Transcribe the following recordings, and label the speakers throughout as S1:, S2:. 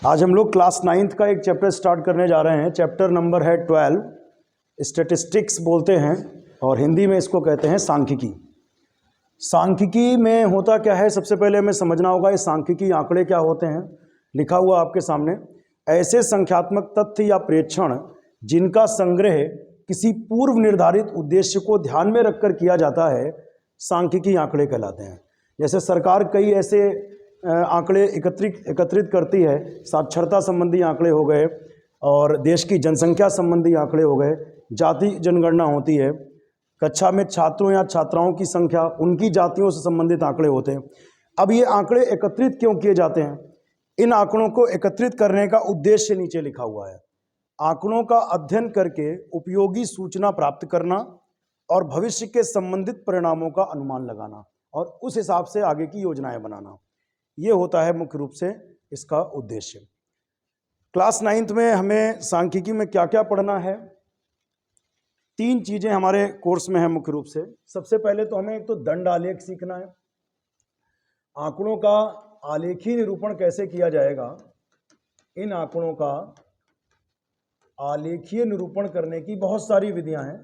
S1: आज हम लोग क्लास 9th का एक चैप्टर स्टार्ट करने जा रहे हैं। चैप्टर नंबर है 12, स्टैटिस्टिक्स बोलते हैं और हिंदी में इसको कहते हैं सांख्यिकी। सांख्यिकी में होता क्या है, सबसे पहले हमें समझना होगा ये सांख्यिकी आंकड़े क्या होते हैं। लिखा हुआ आपके सामने, ऐसे संख्यात्मक तथ्य या प्रेक्षण जिनका संग्रह किसी पूर्व निर्धारित उद्देश्य को ध्यान में रखकर किया जाता है, सांख्यिकी आंकड़े कहलाते हैं। जैसे सरकार कई ऐसे आंकड़े एकत्रित करती है, साक्षरता संबंधी आंकड़े हो गए और देश की जनसंख्या संबंधी आंकड़े हो गए, जाति जनगणना होती है, कक्षा में छात्रों या छात्राओं की संख्या, उनकी जातियों से संबंधित आंकड़े होते हैं। अब ये आंकड़े एकत्रित क्यों किए जाते हैं? इन आंकड़ों को एकत्रित करने का उद्देश्य नीचे लिखा हुआ है। आंकड़ों का अध्ययन करके उपयोगी सूचना प्राप्त करना और भविष्य के संबंधित परिणामों का अनुमान लगाना और उस हिसाब से आगे की योजनाएं बनाना, ये होता है मुख्य रूप से इसका उद्देश्य। क्लास 9th में हमें सांख्यिकी में क्या क्या पढ़ना है? 3 चीजें हमारे कोर्स में है मुख्य रूप से। सबसे पहले तो हमें एक तो दंड आलेख सीखना है। आंकड़ों का आलेखीय निरूपण कैसे किया जाएगा, इन आंकड़ों का आलेखीय निरूपण करने की बहुत सारी विधियां हैं।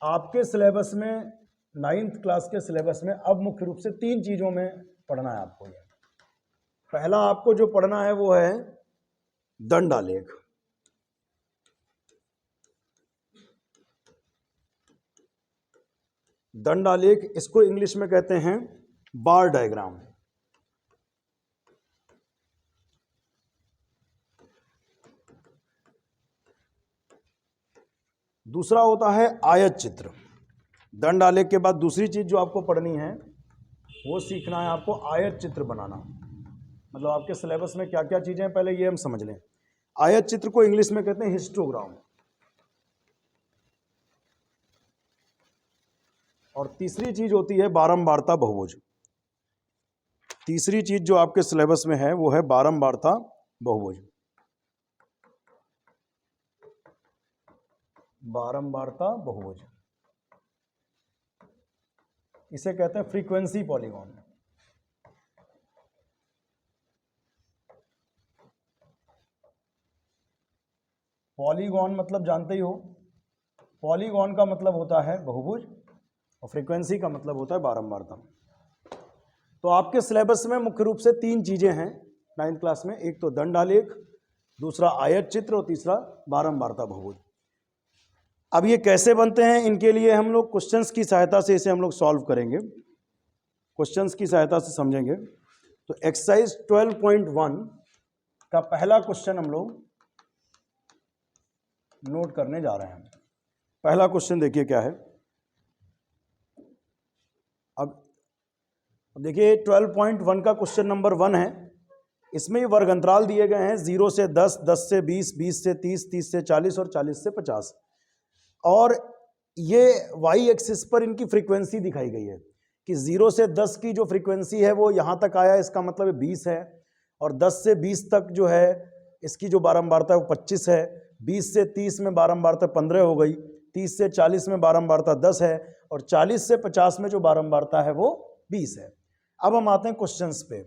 S1: आपके सिलेबस में 9th क्लास के सिलेबस में अब मुख्य रूप से 3 चीजों में पढ़ना है आपको। ये पहला आपको जो पढ़ना है वो है दंड आलेख। दंड आलेख, इसको इंग्लिश में कहते हैं बार डायग्राम। दूसरा होता है आयत चित्र। दंड आलेख के बाद दूसरी चीज जो आपको पढ़नी है वो सीखना है आपको आयत चित्र बनाना। मतलब आपके सिलेबस में क्या क्या चीजें हैं पहले ये हम समझ लें। आयत चित्र को इंग्लिश में कहते हैं हिस्टोग्राम। और तीसरी चीज होती है बारंबारता बहुभुज। तीसरी चीज जो आपके सिलेबस में है वो है बारंबारता बहुभुज। बारंबारता बहुभुज, इसे कहते हैं फ्रीक्वेंसी पॉलीगॉन। पॉलीगॉन मतलब जानते ही हो, पॉलीगॉन का मतलब होता है बहुभुज और फ्रीक्वेंसी का मतलब होता है बारंबारता। तो आपके सिलेबस में मुख्य रूप से 3 चीजें हैं 9th क्लास में। एक तो दंड आलेख, दूसरा आयत चित्र और तीसरा बारंबारता बहुभुज। अब ये कैसे बनते हैं, इनके लिए हम लोग क्वेश्चंस की सहायता से इसे हम लोग सॉल्व करेंगे, क्वेश्चंस की सहायता से समझेंगे। तो एक्सरसाइज 12.1 का पहला क्वेश्चन हम लोग नोट करने जा रहे हैं। पहला क्वेश्चन देखिए क्या है। अब देखिए 12.1 का क्वेश्चन नंबर 1 है। इसमें वर्ग अंतराल दिए गए हैं 0 से 10, 10 से 20, 20 से 30, 30 से 40 और 40 से 50। और ये वाई एक्सिस पर इनकी फ्रीक्वेंसी दिखाई गई है कि 0 से 10 की जो फ्रीक्वेंसी है वो यहाँ तक आया, इसका मतलब 20 है। और 10 से 20 तक जो है इसकी जो बारंबारता है वो 25 है। 20 से 30 में बारंबारता 15 हो गई। 30 से 40 में बारंबारता 10 है और 40 से 50 में जो बारंबारता है वो 20 है। अब हम आते हैं क्वेश्चंस पे।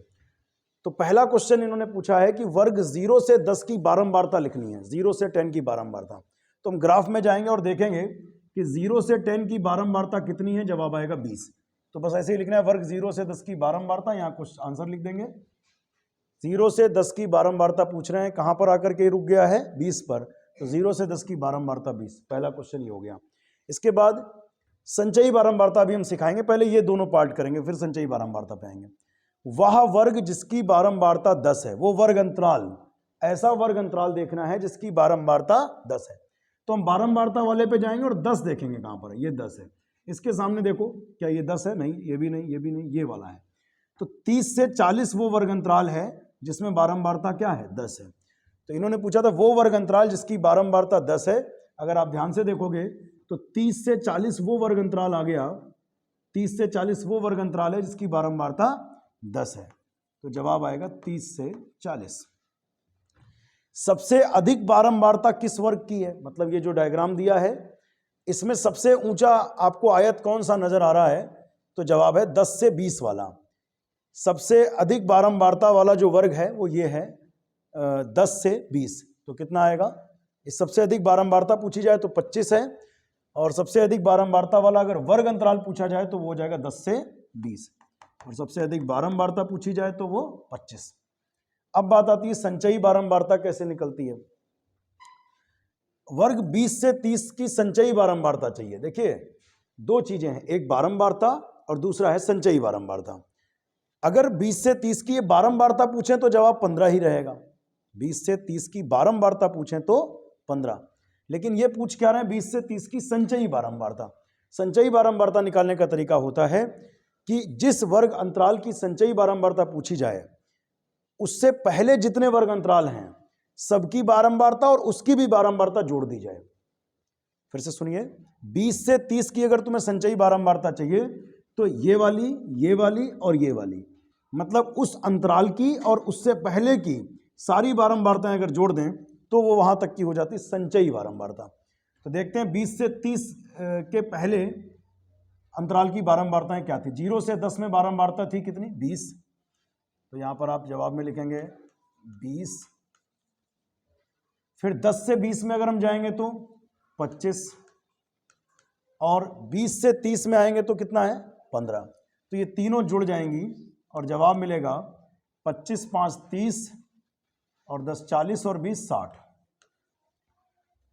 S1: तो पहला क्वेश्चन इन्होंने पूछा है कि वर्ग 0 से 10 की बारंबारता लिखनी है, 0 से 10 की बारंबारता। तो हम ग्राफ में जाएंगे और देखेंगे कि 0 से 10 की बारंबारता कितनी है, जवाब आएगा 20। तो बस ऐसे ही लिखना है वर्ग 0 से 10 की बारंबारता, यहाँ कुछ आंसर लिख देंगे। 0 से 10 की बारंबारता पूछ रहे हैं, कहां पर आकर के रुक गया है, 20 पर। तो 0 से 10 की बारंबारता 20, पहला क्वेश्चन ये हो गया। इसके बाद संचयी बारंबारता भी हम सिखाएंगे, पहले ये दोनों पार्ट करेंगे फिर संचयी बारंबारता पे आएंगे। वह वर्ग जिसकी बारंबारता 10 है, वो वर्ग अंतराल, ऐसा वर्ग अंतराल देखना है जिसकी बारंबारता 10 है। तो हम बारंबारता वाले पे जाएंगे और 10 देखेंगे कहां पर है, ये 10 है। इसके सामने देखो, क्या ये 10 है? नहीं, ये भी नहीं, ये भी नहीं, ये वाला है। तो 30 से 40 वो वर्ग अंतराल है जिसमें बारंबारता क्या है, 10 है। तो इन्होंने पूछा था वो वर्ग अंतराल जिसकी बारंबारता 10 है। अगर आप ध्यान से देखोगे तो 30 से 40 वो वर्ग अंतराल आ गया, 30 से 40 वो वर्ग अंतराल है जिसकी बारंबारता 10 है। तो जवाब आएगा 30 से 40। सबसे अधिक बारंबारता किस वर्ग की है? मतलब ये जो डायग्राम दिया है इसमें सबसे ऊंचा आपको आयत कौन सा नजर आ रहा है? तो जवाब है 10 से 20 वाला। सबसे अधिक बारंबारता वाला जो वर्ग है वो ये है 10 से 20। तो कितना आएगा, इस सबसे अधिक बारंबारता पूछी जाए तो 25 है, और सबसे अधिक बारंबारता वाला अगर वर्ग अंतराल पूछा जाए तो वो हो जाएगा 10 से 20, और सबसे अधिक बारंबारता पूछी जाए तो वो 25। अब बात आती है संचयी बारंबारता कैसे निकलती है। वर्ग 20 से 30 की संचयी बारंबारता चाहिए। देखिए दो चीजें हैं, एक बारंबारता और दूसरा है संचयी बारंबारता। अगर 20 से 30 की ये बारंबारता पूछें तो जवाब 15 ही रहेगा। 20 से 30 की बारंबारता पूछें तो 15, लेकिन ये पूछ क्या रहे हैं 20 से 30 की संचयी बारंबारता। संचयी बारंबारता निकालने का तरीका होता है कि जिस वर्ग अंतराल की संचयी बारंबारता पूछी जाए उससे पहले जितने वर्ग अंतराल हैं सबकी बारंबारता और उसकी भी बारंबारता जोड़ दी जाए। फिर से सुनिए, 20 से 30 की अगर तुम्हें संचयी बारंबारता चाहिए तो ये वाली और ये वाली, मतलब उस अंतराल की और उससे पहले की सारी बारंबारताएं अगर जोड़ दें तो वो वहां तक की हो जाती संचयी बारंबारता। तो देखते हैं 20 से 30 के पहले अंतराल की बारंबारताएं क्या थी। 0 से 10 में बारंबारता थी कितनी, 20। तो यहां पर आप जवाब में लिखेंगे 20। फिर 10 से 20 में अगर हम जाएंगे तो 25, और 20 से 30 में आएंगे तो कितना है 15। तो ये तीनों जुड़ जाएंगी और जवाब मिलेगा 25 5 30 और 10 40 और 20 60।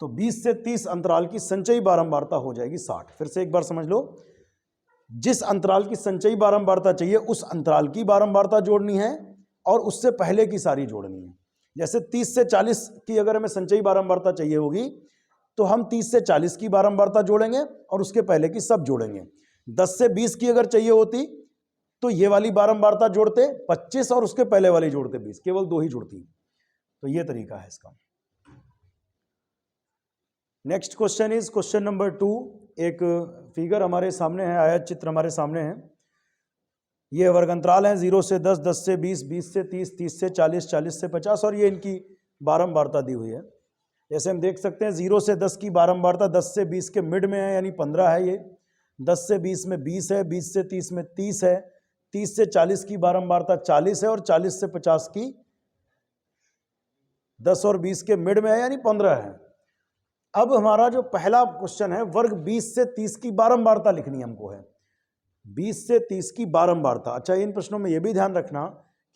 S1: तो 20 से 30 अंतराल की संचयी बारंबारता हो जाएगी 60। फिर से एक बार समझ लो, जिस अंतराल की संचयी बारंबारता चाहिए उस अंतराल की बारंबारता जोड़नी है और उससे पहले की सारी जोड़नी है। जैसे 30 से 40 की अगर हमें संचयी बारंबारता चाहिए होगी तो हम 30 से 40 की बारंबारता जोड़ेंगे और उसके पहले की सब जोड़ेंगे। 10 से 20 की अगर चाहिए होती तो ये वाली बारंबारता जोड़ते 25 और उसके पहले वाली जोड़ते 20, केवल दो ही जुड़ती। तो ये तरीका है इसका। Next question is question number 2। एक फिगर हमारे सामने है, आयत चित्र हमारे सामने है। ये वर्ग अंतराल है 0 से 10, 10 से 20, 20 से 30, 30 से 40, 40 से 50, और ये इनकी बारंबारता दी हुई है। जैसे हम देख सकते हैं 0 से 10 की बारंबारता 10 से 20 के मिड में है, यानी 15 है। ये 10 से 20 में 20 है, 20 से 30 में 30 है, 30 से 40 की बारंबारता 40 है, और 40 से 50 की 10 और 20 के मिड में है, यानी 15 है। अब हमारा जो पहला क्वेश्चन है, वर्ग 20 से 30 की बारंबारता लिखनी हमको है। 20 से 30 की बारंबारता। अच्छा, इन प्रश्नों में यह भी ध्यान रखना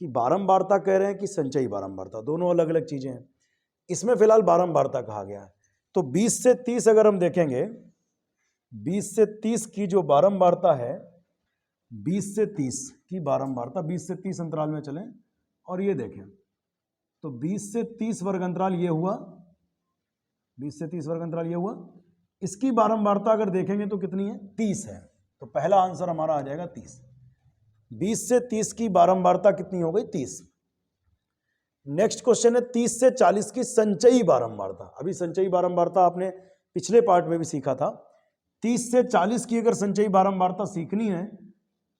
S1: कि बारंबारता कह रहे हैं कि संचयी बारंबारता, दोनों अलग अलग चीजें हैं। इसमें फिलहाल बारंबारता कहा गया है। तो 20 से 30 अगर हम देखेंगे, 20 से 30 की जो बारंबारता है, 20 से 30 की बारंबारता, 20 से 30 अंतराल में चलें और ये देखें तो 20 से 30 वर्ग अंतराल ये हुआ, 20 से 30 वर्ग अंतराल ये हुआ। इसकी बारंबारता अगर देखेंगे तो कितनी है, 30 है। तो पहला आंसर हमारा आ जाएगा 30। 20 से 30 की बारंबारता कितनी हो गई, 30। नेक्स्ट क्वेश्चन है 30 से 40 की संचयी बारंबारता। अभी संचयी बारंबारता आपने पिछले पार्ट में भी सीखा था। 30 से 40 की अगर संचयी बारंबारता सीखनी है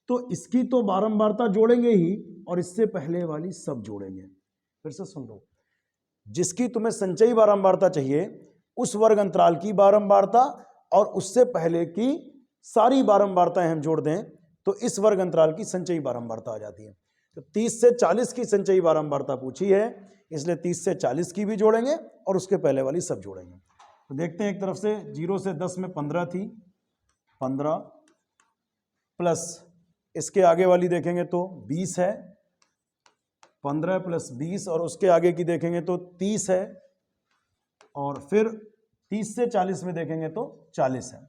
S1: तो इसकी तो बारंबारता जोड़ेंगे ही और इससे पहले वाली सब जोड़ेंगे। फिर से सुन लो, जिसकी तुम्हें संचयी बारंबारता चाहिए उस वर्ग अंतराल की बारंबारता और उससे पहले की सारी बारंबारताएं हम जोड़ दें तो इस वर्ग अंतराल की संचयी बारंबारता आ जाती है। तो 30 से 40 की संचयी बारंबारता पूछी है, इसलिए 30 से 40 की भी जोड़ेंगे और उसके पहले वाली सब जोड़ेंगे। तो देखते हैं, एक तरफ से 0 से 10 में 15 थी, 15 प्लस इसके आगे वाली देखेंगे तो 20 है, 15 प्लस 20, और उसके आगे की देखेंगे तो 30 है, और फिर 30 से 40 में देखेंगे तो 40 है।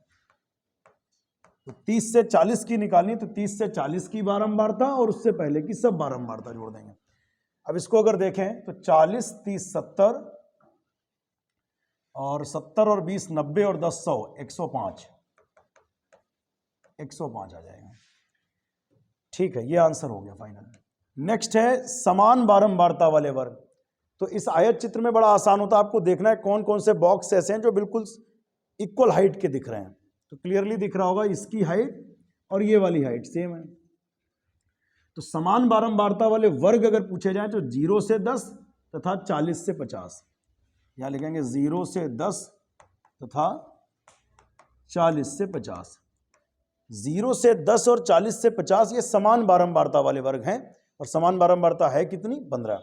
S1: तो 30 से 40 की निकालनी, तो 30 से 40 की बारंबारता और उससे पहले की सब बारंबारता जोड़ देंगे। अब इसको अगर देखें तो 40 30 70, और 70 और 20 90, और 10 100 105 105 आ जाएगा। ठीक है, ये आंसर हो गया फाइनल। नेक्स्ट है समान बारंबारता वाले वर्ग। तो इस आयत चित्र में बड़ा आसान होता है, आपको देखना है कौन कौन से बॉक्स ऐसे हैं जो बिल्कुल इक्वल हाइट के दिख रहे हैं। तो क्लियरली दिख रहा होगा इसकी हाइट और ये वाली हाइट सेम है। तो समान बारंबारता वाले वर्ग अगर पूछे जाएं तो 0 से 10 तथा 40 से 50। यहां लिखेंगे 0 से 10 तथा 40 से 50। 0 से 10 और 40 से 50 ये समान बारंबारता वाले वर्ग हैं, और समान बारंबारता है कितनी? 15।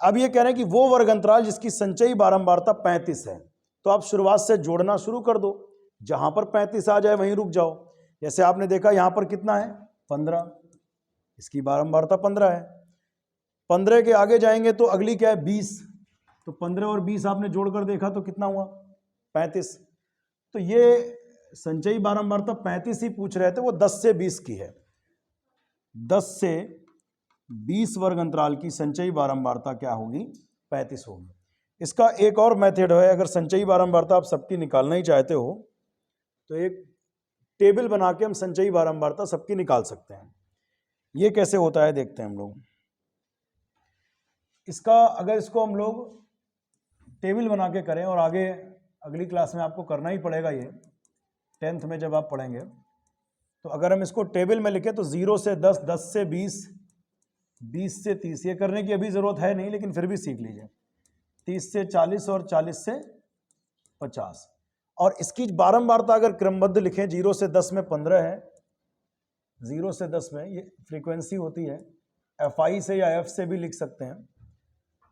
S1: अब ये कह रहे हैं कि वो वर्ग अंतराल जिसकी संचयी बारंबारता 35 है, तो आप शुरुआत से जोड़ना शुरू कर दो, जहां पर 35 आ जाए वहीं रुक जाओ। जैसे आपने देखा यहां पर कितना है? 15, इसकी बारंबारता 15 है। 15 के आगे जाएंगे तो अगली क्या है? 20, तो 15 और 20 आपने जोड़कर देखा तो कितना हुआ? 35। तो ये संचयी बारंबारता 35 ही पूछ रहे थे, वो 10 से 20 की है। 10 से 20 वर्ग अंतराल की संचयी बारंबारता क्या होगी? 35 होगी। इसका एक और मेथड है, अगर संचयी बारंबारता आप सबकी निकालना ही चाहते हो तो एक टेबल बना के हम संचयी बारंबारता सबकी निकाल सकते हैं। ये कैसे होता है देखते हैं हम लोग। इसका अगर इसको हम लोग टेबल बना के करें, और आगे अगली क्लास में आपको करना ही पड़ेगा ये, 10th में जब आप पढ़ेंगे, तो अगर हम इसको टेबल में लिखें तो 0 से 10, 10 से 20, 20 से 30, ये करने की अभी ज़रूरत है नहीं लेकिन फिर भी सीख लीजिए, 30 से 40 और 40 से 50। और इसकी बारंबारता अगर क्रमबद्ध लिखें, 0 से 10 में 15 है, 0 से 10 में ये फ्रीक्वेंसी होती है, FI से या F से भी लिख सकते हैं।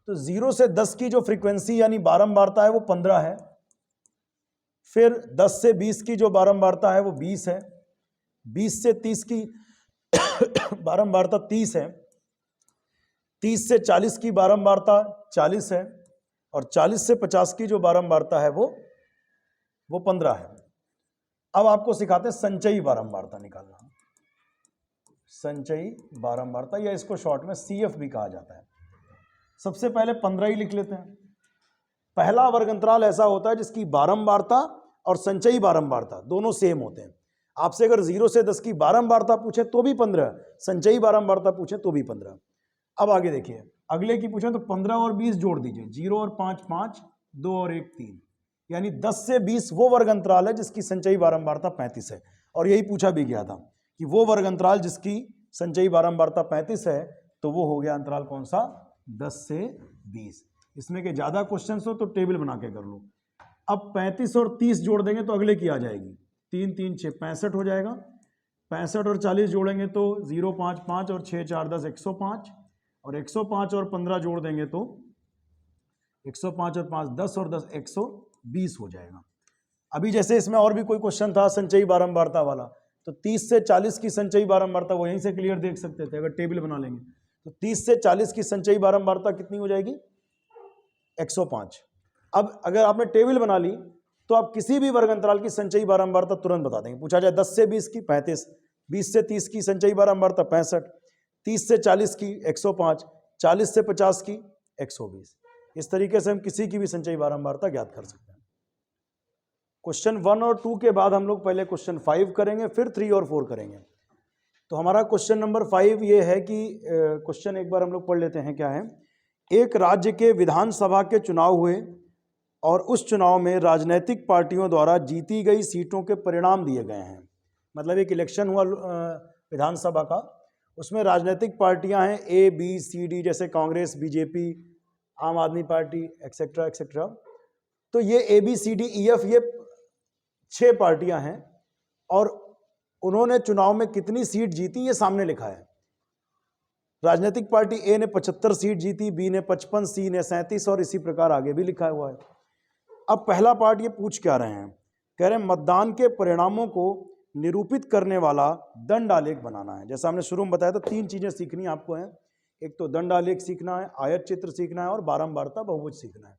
S1: तो 0 से 10 की जो फ्रीक्वेंसी यानी बारंबारता है वो 15 है। फिर 10 से 20 की जो बारंबारता है वो 20 है। 20 से 30 की बारंबारता 30 है। 30 से 40 की बारंबारता 40 है। और 40 से 50 की जो बारंबारता है वो 15 है। अब आपको सिखाते हैं संचयी बारंबारता निकालना। संचयी बारंबारता, या इसको शॉर्ट में CF भी कहा जाता है। सबसे पहले 15 ही लिख लेते हैं। पहला वर्ग अंतराल ऐसा होता है जिसकी बारंबारता और संचयी बारंबारता दोनों सेम होते हैं। आपसे अगर 0 से 10 की बारंबारता पूछे तो भी 15, संचयी बारंबारता पूछे तो भी 15। अब आगे देखिए, अगले की पूछे तो 15 और 20 जोड़ दीजिए, 0 और 5 5, 2 और 1 3, यानी 10 से 20 वो वर्ग अंतराल है जिसकी संचयी बारंबारता 35 है। और यही पूछा भी गया था कि वो वर्ग अंतराल जिसकी संचयी बारंबारता 35 है, तो वो हो गया अंतराल कौन सा? 10 से 20। इसमें के ज्यादा क्वेश्चन हो तो टेबल बना के कर लो। अब 35 और 30 जोड़ देंगे तो अगले की आ जाएगी, 3 3 6 65 हो जाएगा। 65 और 40 जोड़ेंगे तो 0 5 5 और 6 4 10 105, और 105 और 15 जोड़ देंगे तो 105 और 5 10 और 10 120 हो जाएगा। अभी जैसे इसमें और भी कोई क्वेश्चन था संचयी बारंबारता वाला, तो 30 से 40 की संचयी बारंबारता वो यहीं से क्लियर देख सकते थे। अगर टेबल बना लेंगे तो 30 से 40 की संचयी बारंबारता कितनी हो जाएगी? 105। अब अगर आपने टेबल बना ली तो आप किसी भी वर्ग अंतराल की संचयी बारंबारता तुरंत बता देंगे। पूछा जाए 10 से 20 की 35, 20 से 30 की संचयी बारंबारता 65, 30 से 40 की 105, 40 से 50 की 120। इस तरीके से हम किसी की भी संचयी बारंबारता ज्ञात कर सकते हैं। क्वेश्चन 1 और 2 के बाद हम लोग पहले क्वेश्चन 5 करेंगे, फिर 3 और 4 करेंगे। तो हमारा क्वेश्चन नंबर 5 ये है कि क्वेश्चन एक बार हम लोग पढ़ लेते हैं। क्या है? एक राज्य के विधानसभा के चुनाव हुए और उस चुनाव में राजनीतिक पार्टियों द्वारा जीती गई सीटों के परिणाम दिए गए हैं। मतलब एक इलेक्शन हुआ विधानसभा का, उसमें राजनीतिक पार्टियां हैं ABCD, जैसे कांग्रेस, BJP, आम आदमी पार्टी, एक्सेट्रा एक्सेट्रा। तो ये ABCDEF ये 6 पार्टियां हैं, और उन्होंने चुनाव में कितनी सीट जीती ये सामने लिखा है। राजनीतिक पार्टी A ने 75 सीट जीती, B ने 55, C ने 37, और इसी प्रकार आगे भी लिखा हुआ है। अब पहला पार्ट ये पूछ क्या रहे हैं? कह रहे हैं मतदान के परिणामों को निरूपित करने वाला दंड आलेख बनाना है। जैसा हमने शुरू में बताया था, 3 चीजें सीखनी आपको हैं। एक तो दंड आलेख सीखना है, आयत चित्र सीखना है, और बारंबारता बहुभुज सीखना है।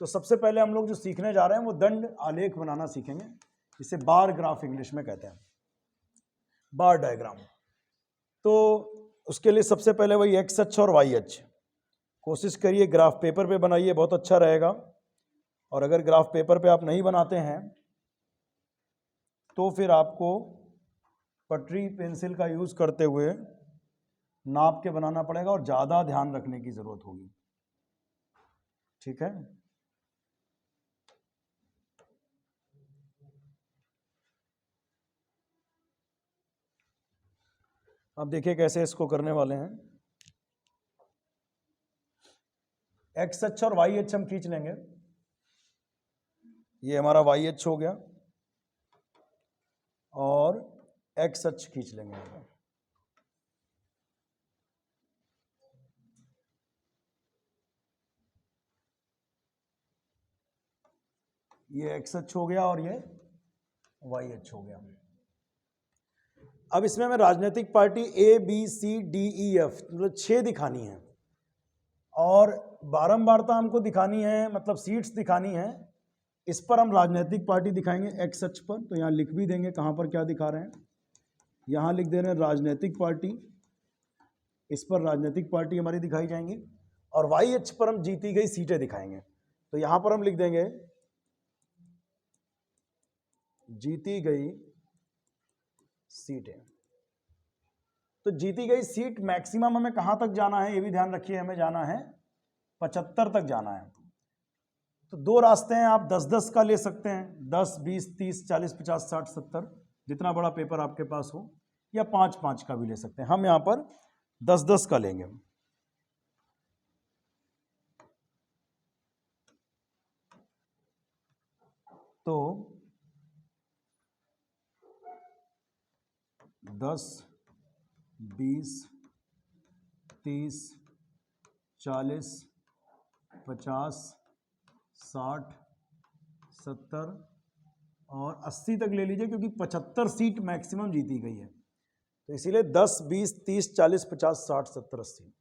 S1: तो सबसे पहले हम लोग जो सीखने जा रहे हैं वो दंड आलेख बनाना सीखेंगे, जिसे बार ग्राफ इंग्लिश में कहते हैं, बार डायग्राम। तो उसके लिए सबसे पहले वही एक्स अक्ष और वाई अक्ष, कोशिश करिए ग्राफ पेपर पे बनाइए, बहुत अच्छा रहेगा। और अगर ग्राफ पेपर पे आप नहीं बनाते हैं तो फिर आपको पटरी पेंसिल का यूज करते हुए नाप के बनाना पड़ेगा, और ज्यादा ध्यान रखने की जरूरत होगी। ठीक है? अब देखिए कैसे इसको करने वाले हैं। एक्स अक्ष और वाई अक्ष हम खींच लेंगे। ये हमारा वाई अक्ष हो गया, और एक्स अक्ष खींच लेंगे यहाँ पर। ये एक्स अक्ष हो गया और ये वाई अक्ष हो गया। अब इसमें हमें राजनीतिक party A B C D E F मतलब 6 दिखानी है और बारंबारता हमको दिखानी है, मतलब सीट्स दिखानी है। इस पर हम राजनीतिक पार्टी दिखाएंगे एक्स अक्ष पर, तो यहाँ लिख भी देंगे कहाँ पर क्या दिखा रहे हैं। यहाँ लिख दे रहे हैं राजनीतिक पार्टी, इस पर राजनीतिक पार्टी हमारी दिखाई जाएंगी और वाई अक्ष पर हम जीती गई सीटें दिखाएंगे। तो यहाँ पर हम लिख देंगे जीती गई सीटें। तो जीती गई सीट मैक्सिमम हमें कहां तक जाना है ये भी ध्यान रखिए, हमें जाना है 75 तक जाना है। तो 2 रास्ते हैं, आप 10-10 का ले सकते हैं, 10, 20, 30, 40, 50, 60, 70 जितना बड़ा पेपर आपके पास हो, या 5-5 का भी ले सकते हैं। हम यहां पर 10-10 का लेंगे। तो 10, 20, 30, 40, 50, 60, 70 और 80 तक ले लीजिए, क्योंकि 75 सीट मैक्सिमम जीती गई है। तो इसीलिए 10, 20, 30, 40, 50, 60, 70, 80।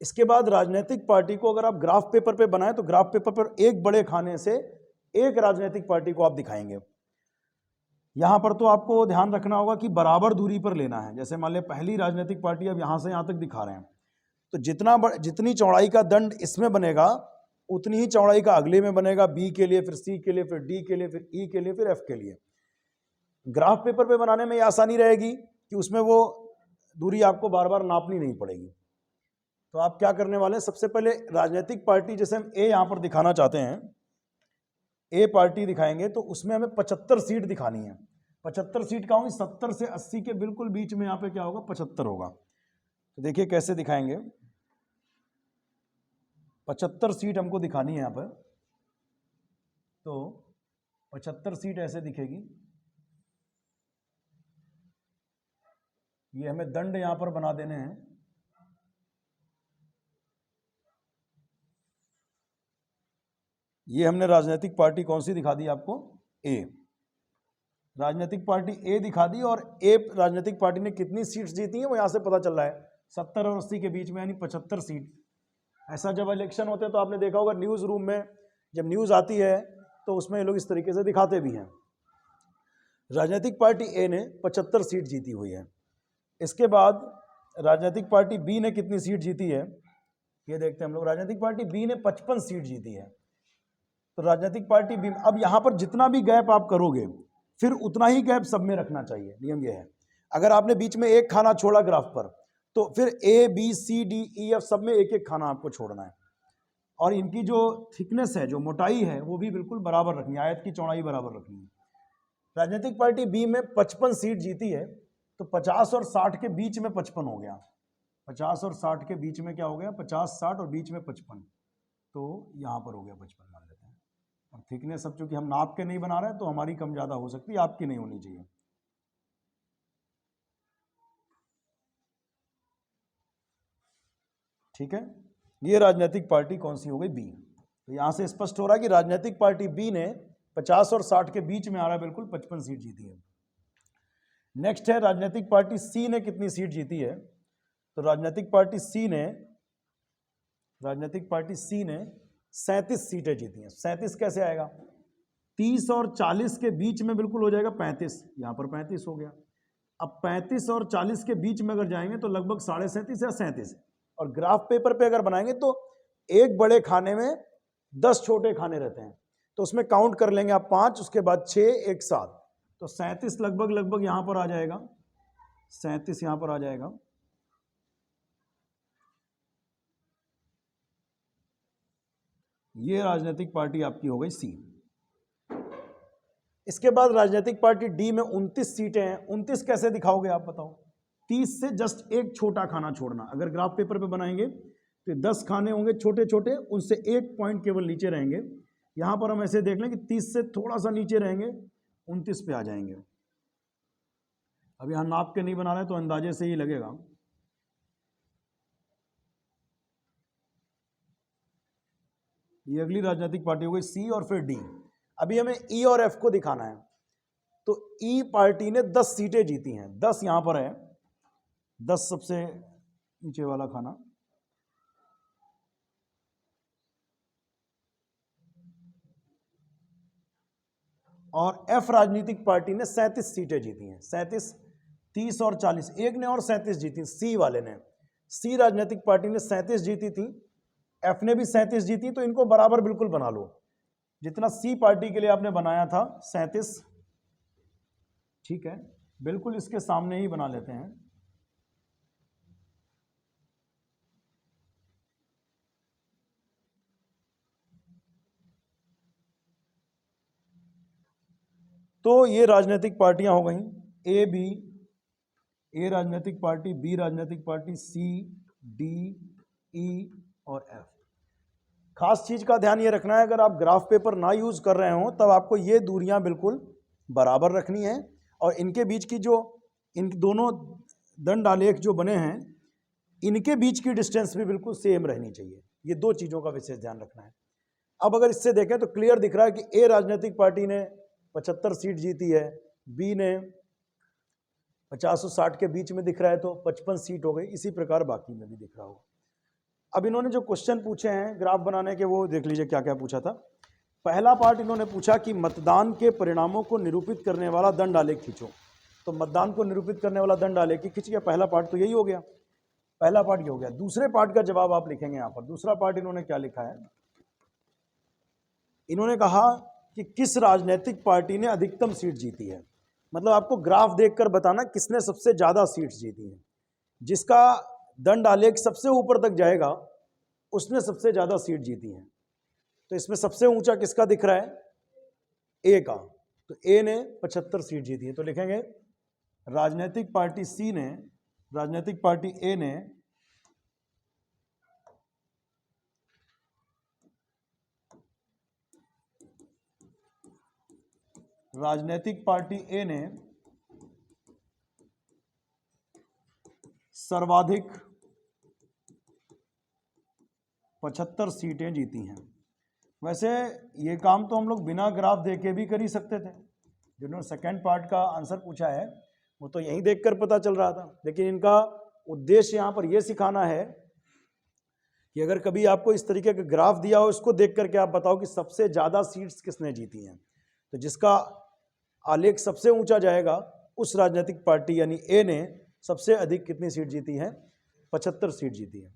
S1: इसके बाद राजनीतिक पार्टी को अगर आप ग्राफ पेपर पे बनाएं तो ग्राफ पेपर पर एक बड़े खाने से एक राजनीतिक पार्टी को आप दिखाएंगे। यहां पर तो आपको ध्यान रखना होगा कि बराबर दूरी पर लेना है। जैसे मान लिया पहली राजनीतिक पार्टी अब यहां से यहां तक दिखा रहे हैं, तो जितनी चौड़ाई का दंड इसमें बनेगा उतनी ही चौड़ाई का अगले में बनेगा, बी के लिए, फिर सी के लिए, फिर डी के लिए, फिर ई के लिए, फिर एफ के लिए। ग्राफ पेपर पे बनाने में ये आसानी रहेगी कि उसमें वो दूरी आपको बार बार नापनी नहीं पड़ेगी। तो आप क्या करने वाले हैं, सबसे पहले राजनीतिक पार्टी जैसे हम ए यहां पर दिखाना चाहते हैं, ए पार्टी दिखाएंगे तो उसमें हमें 75 सीट दिखानी है। 75 सीट का होगी, 70 से 80 के बिल्कुल बीच में यहाँ पे क्या होगा, 75 होगा। तो देखिए कैसे दिखाएंगे, 75 सीट हमको दिखानी है यहाँ पर। तो 75 सीट ऐसे दिखेगी। ये हमें दंड यहां पर बना देने हैं। ये हमने राजनीतिक पार्टी कौन सी दिखा दी आपको, ए। राजनीतिक पार्टी ए दिखा दी और ए राजनीतिक पार्टी ने कितनी सीट्स जीती हैं वो यहां से पता चल रहा है, 70 और 80 के बीच में, यानी 75 सीट। ऐसा जब इलेक्शन होते हैं तो आपने देखा होगा न्यूज़ रूम में जब न्यूज़ आती है तो उसमें ये लोग इस तरीके से दिखाते भी हैं। राजनीतिक पार्टी ए ने 75 सीट जीती हुई है। इसके बाद राजनीतिक पार्टी बी ने कितनी सीट जीती है ये देखते हैं हम लोग। राजनीतिक पार्टी बी ने 55 सीट जीती है। तो राजनीतिक पार्टी बी, अब यहां पर जितना भी गैप आप करोगे फिर उतना ही गैप सब में रखना चाहिए, नियम यह है। अगर आपने बीच में एक खाना छोड़ा ग्राफ पर तो फिर A B C D E F सब में एक एक खाना आपको छोड़ना है। और इनकी जो थिकनेस है, जो मोटाई है, वो भी बिल्कुल बराबर रखनी है, आयत की चौड़ाई बराबर रखनी है। राजनीतिक पार्टी बी में 55 सीट जीती है, तो 50 और 60 के बीच में 55 हो गया। 50 और 60 के बीच में क्या हो गया, 50, 60 और बीच में 55, तो यहां पर हो गया 55 मान लेते हैं। और थिकनेस अब चूंकि हम नाप के नहीं बना रहे हैं तो हमारी कम ज्यादा हो सकती है, आपकी नहीं होनी चाहिए। ठीक है, ये राजनीतिक पार्टी कौन सी हो गई, बी। तो यहां से स्पष्ट हो रहा है कि राजनीतिक पार्टी बी ने 50 और 60 के बीच में आ रहा है, बिल्कुल 55 सीट जीती है। नेक्स्ट है राजनीतिक पार्टी सी ने कितनी सीट जीती है। तो राजनीतिक पार्टी सी ने 37 सीटें जीती हैं। 37 कैसे आएगा, 30 और 40 के बीच में बिल्कुल हो जाएगा 35, यहां पर 35 हो गया। अब 35 और 40 के बीच में अगर जाएंगे तो लगभग 37.5 या 37। और ग्राफ पेपर पे अगर बनाएंगे तो एक बड़े खाने में 10 छोटे खाने रहते हैं, तो उसमें काउंट कर लेंगे आप 5, उसके बाद 6, एक 7, तो 37 लगभग यहां पर आ जाएगा, 37 यहां पर आ जाएगा। ये राजनीतिक पार्टी आपकी हो गई सी। इसके बाद राजनीतिक पार्टी डी में 29 सीटें हैं। 29 कैसे दिखाओगे आप बताओ, 30 से जस्ट एक छोटा खाना छोड़ना। अगर ग्राफ पेपर पे बनाएंगे तो 10 खाने होंगे छोटे छोटे, उनसे एक पॉइंट केवल नीचे रहेंगे। यहां पर हम ऐसे देख लें कि 30 से थोड़ा सा नीचे रहेंगे, 29 पे आ जाएंगे। अब यहाँ नाप के नहीं बना रहे तो अंदाजे से ही लगेगा। ये अगली राजनीतिक पार्टी हो गई सी और फिर डी। अभी हमें ई और एफ को दिखाना है। तो ई पार्टी ने 10 सीटें जीती हैं, 10 यहां पर है, 10 सबसे नीचे वाला खाना। और एफ राजनीतिक पार्टी ने 37 सीटें जीती हैं, 37, 30 और 40, एक ने और 37 जीती, सी वाले ने। सी राजनीतिक पार्टी ने 37 जीती थी, एफ ने भी 37 जीती, तो इनको बराबर बिल्कुल बना लो। जितना सी पार्टी के लिए आपने बनाया था 37, ठीक है, बिल्कुल इसके सामने ही बना लेते हैं। तो ये राजनीतिक पार्टियां हो गई ए बी, ए राजनीतिक पार्टी, बी राजनीतिक पार्टी, सी, डी, ई और एफ। खास चीज का ध्यान ये रखना है, अगर आप ग्राफ पेपर ना यूज कर रहे हो तब आपको ये दूरियां बिल्कुल बराबर रखनी है, और इनके बीच की जो इन दोनों दंड आलेख जो बने हैं इनके बीच की डिस्टेंस भी बिल्कुल सेम रहनी चाहिए। ये दो चीजों का विशेष ध्यान रखना है। अब अगर इससे देखें तो क्लियर दिख रहा है कि ए राजनीतिक पार्टी ने 75 सीट जीती है, बी ने 50 और 60 के बीच में दिख रहा है तो 55 सीट हो गई। इसी प्रकार बाकी में भी दिख रहा होगा। अब इन्होंने जो क्वेश्चन पूछे हैं ग्राफ बनाने के, वो देख लीजिए क्या क्या पूछा था। पहला पार्ट इन्होंने पूछा कि मतदान के परिणामों को निरूपित करने वाला दंड आलेख खींचो। तो मतदान को निरूपित करने वाला दंड आलेख ही खींच गया। पहला पार्ट तो यही हो गया, पहला पार्ट ये हो गया। दूसरे पार्ट का जवाब आप लिखेंगे यहाँ पर। दूसरा पार्ट इन्होंने क्या लिखा है, इन्होंने कहा कि किस राजनीतिक पार्टी ने अधिकतम सीट जीती है। मतलब आपको ग्राफ देखकर बताना किसने सबसे ज्यादा सीट जीती है। जिसका दंड आलेख सबसे ऊपर तक जाएगा उसने सबसे ज्यादा सीट जीती है। तो इसमें सबसे ऊंचा किसका दिख रहा है, ए का। तो ए ने 75 सीट जीती है। तो लिखेंगे राजनीतिक पार्टी सी ने, राजनीतिक पार्टी ए ने राजनीतिक पार्टी ए ने सर्वाधिक 75 सीटें जीती हैं। वैसे ये काम तो हम लोग बिना ग्राफ देखे भी कर ही सकते थे। जिन्होंने सेकंड पार्ट का आंसर पूछा है वो तो यहीं देखकर पता चल रहा था, लेकिन इनका उद्देश्य यहाँ पर यह सिखाना है कि अगर कभी आपको इस तरीके का ग्राफ दिया हो, इसको देख करके आप बताओ कि सबसे ज़्यादा सीट्स किसने जीती हैं। तो जिसका आलेख सबसे ऊंचा जाएगा उस राजनीतिक पार्टी यानी ए ने सबसे अधिक कितनी सीट जीती है, 75 सीट जीती है।